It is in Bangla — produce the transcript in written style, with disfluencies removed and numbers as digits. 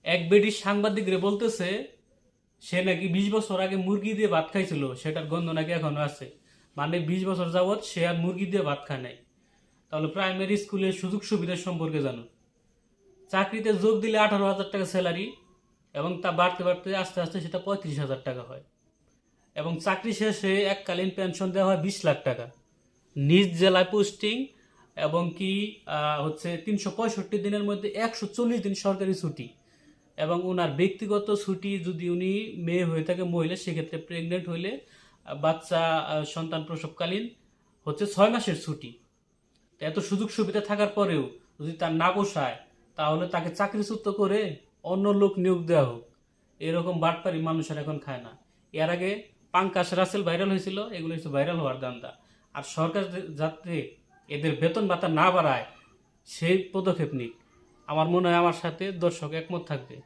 এক ব্রিটিশ সাংবাদিকরে বলতেছে সে নাকি 20 বছর আগে মুরগি দিয়ে ভাত খাইছিল, সেটার গন্ধ নাকি এখনো আছে। মানে 20 বছর যাবৎ সে আর মুরগি দিয়ে ভাত খায় নাই। তাহলে প্রাইমারি স্কুলের সুযোগ সুবিধার সম্পর্কে জানো। চাকরিতে যোগ দিলে 18,000 টাকা স্যালারি, এবং তা বাড়তে বাড়তে আস্তে আস্তে সেটা 35,000 টাকা হয়। এবং চাকরি শেষে এককালীন পেনশন দেওয়া হয় 20 লাখ টাকা। নিজ জেলায় পোস্টিং, এবং কি হচ্ছে 365 দিনের মধ্যে 140 দিন সরকারি ছুটি। এবং ওনার ব্যক্তিগত ছুটি, যদি উনি মেয়ে হয়ে থাকে, মহিলা, সেক্ষেত্রে প্রেগনেন্ট হইলে বাচ্চা সন্তান প্রসবকালীন হচ্ছে 6 মাসের ছুটি। তো এত সুযোগ সুবিধা থাকার পরেও যদি তার না পোষায়, তাহলে তাকে চাকরিচ্যুত করে অন্য লোক নিয়োগ দেওয়া হোক। এরকম বাটপারি মানুষের এখন খায় না। এর আগে পাঙ্কাশ রাসেল ভাইরাল হয়েছিল, এগুলো হচ্ছে ভাইরাল হওয়ার ধান্দা। আর সরকার যাতে এদের বেতন ভাতা না বাড়ায় সেই পদক্ষেপ নিক। আমার মনে হয় আমার সাথে দর্শক একমত থাকবে।